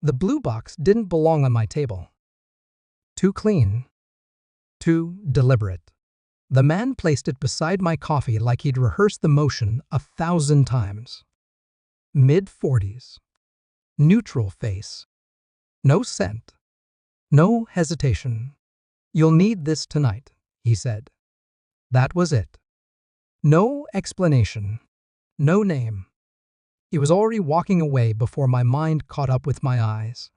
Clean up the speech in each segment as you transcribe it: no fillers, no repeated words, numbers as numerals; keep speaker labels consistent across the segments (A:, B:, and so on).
A: The blue box didn't belong on my table. Too clean. Too deliberate. The man placed it beside my coffee like he'd rehearsed the motion 1,000 times. Mid-40s. Neutral face. No scent. No hesitation. "You'll need this tonight," he said. That was it. No explanation. No name. He was already walking away before my mind caught up with my eyes.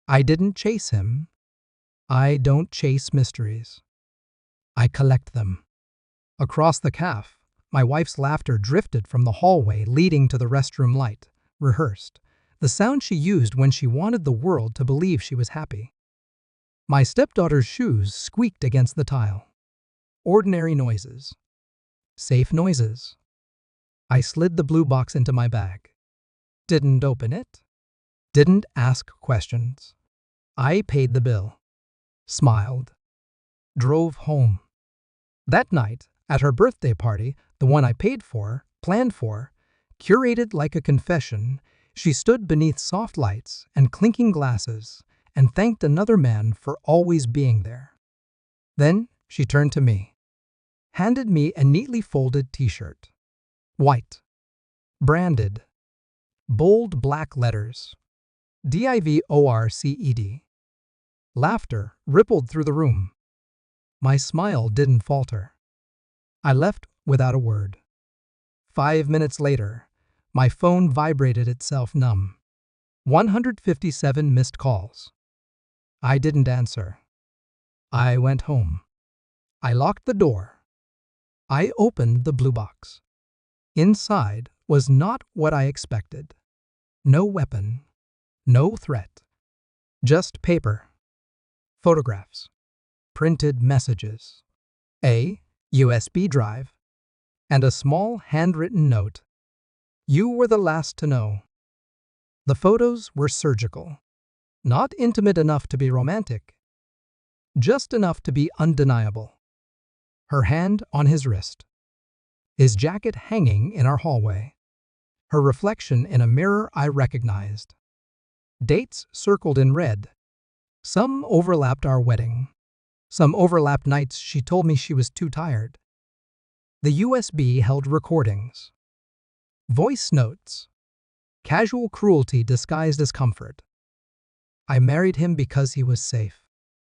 A: I didn't chase him. I don't chase mysteries. I collect them. Across the café, my wife's laughter drifted from the hallway leading to the restroom light, rehearsed, the sound she used when she wanted the world to believe she was happy. My stepdaughter's shoes squeaked against the tile. Ordinary noises. Safe noises. I slid the blue box into my bag. Didn't open it. Didn't ask questions. I paid the bill. Smiled. Drove home. That night, at her birthday party, the one I paid for, planned for, curated like a confession, she stood beneath soft lights and clinking glasses and thanked another man for always being there. Then she turned to me, handed me a neatly folded t-shirt. White. Branded. Bold black letters. DIVORCED. Laughter rippled through the room. My smile didn't falter. I left without a word. 5 minutes later, my phone vibrated itself numb. 157 missed calls. I didn't answer. I went home. I locked the door. I opened the blue box. Inside was not what I expected. No weapon. No threat. Just paper. Photographs. Printed messages. A USB drive. And a small handwritten note. "You were the last to know." The photos were surgical. Not intimate enough to be romantic. Just enough to be undeniable. Her hand on his wrist. His jacket hanging in our hallway. Her reflection in a mirror I recognized. Dates circled in red. Some overlapped our wedding. Some overlapped nights she told me she was too tired. The USB held recordings. Voice notes. Casual cruelty disguised as comfort. I married him because he was safe.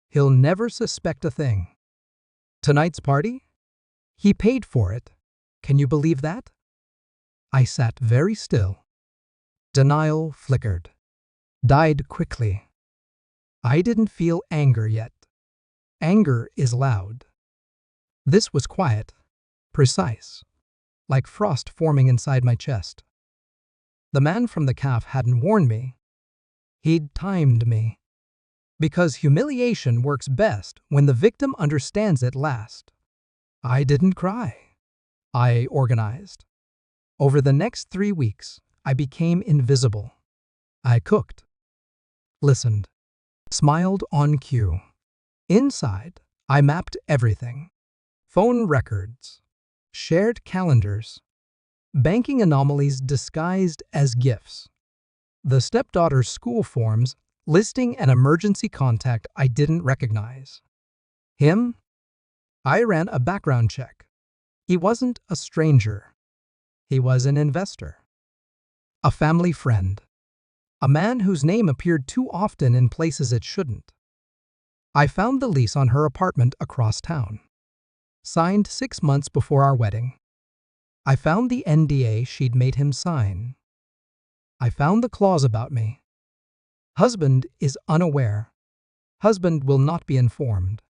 A: He'll never suspect a thing. Tonight's party? He paid for it. Can you believe that? I sat very still. Denial flickered. Died quickly. I didn't feel anger yet. Anger is loud. This was quiet, precise, like frost forming inside my chest. The man from the caf hadn't warned me. He'd timed me. Because humiliation works best when the victim understands it last. I didn't cry. I organized. Over the next 3 weeks, I became invisible. I cooked. Listened. Smiled on cue. Inside, I mapped everything. Phone records. Shared calendars. Banking anomalies disguised as gifts. The stepdaughter's school forms listing an emergency contact I didn't recognize. Him? I ran a background check. He wasn't a stranger. He was an investor. A family friend. A man whose name appeared too often in places it shouldn't. I found the lease on her apartment across town. Signed 6 months before our wedding. I found the NDA she'd made him sign. I found the clause about me. Husband is unaware. Husband will not be informed.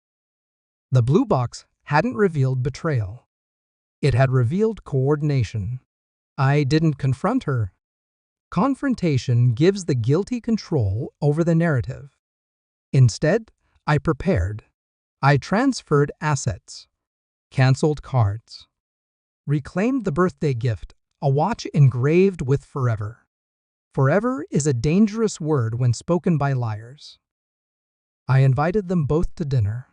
A: The blue box hadn't revealed betrayal. It had revealed coordination. I didn't confront her. Confrontation gives the guilty control over the narrative. Instead, I prepared. I transferred assets. Canceled cards. Reclaimed the birthday gift, a watch engraved with forever. Forever is a dangerous word when spoken by liars. I invited them both to dinner.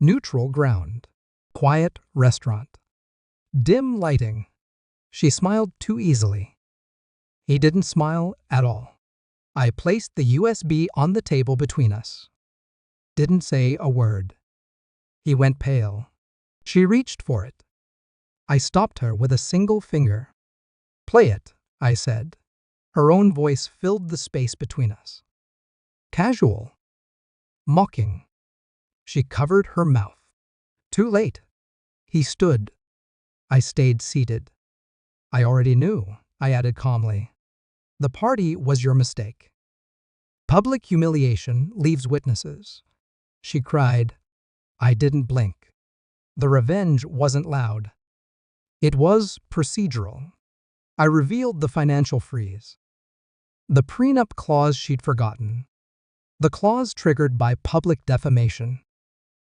A: Neutral ground. Quiet restaurant. Dim lighting. She smiled too easily. He didn't smile at all. I placed the USB on the table between us. Didn't say a word. He went pale. She reached for it. I stopped her with a single finger. "Play it," I said. Her own voice filled the space between us. Casual. Mocking. She covered her mouth. Too late. He stood. I stayed seated. "I already knew," I added calmly. "The party was your mistake. Public humiliation leaves witnesses." She cried. I didn't blink. The revenge wasn't loud. It was procedural. I revealed the financial freeze. The prenup clause she'd forgotten. The clause triggered by public defamation.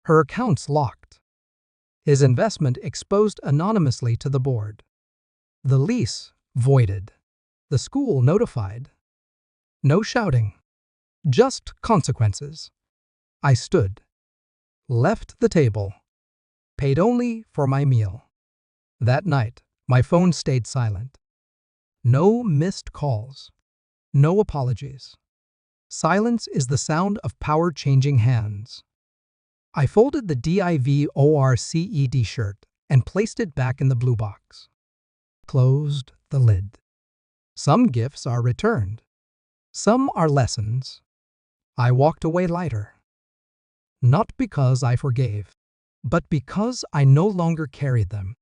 A: Her accounts locked. His investment exposed anonymously to the board. The lease voided. The school notified. No shouting. Just consequences. I stood. Left the table. Paid only for my meal. That night, my phone stayed silent. No missed calls. No apologies. Silence is the sound of power changing hands. I folded the DIVORCED shirt and placed it back in the blue box. Closed the lid. Some gifts are returned. Some are lessons. I walked away lighter. Not because I forgave, but because I no longer carried them.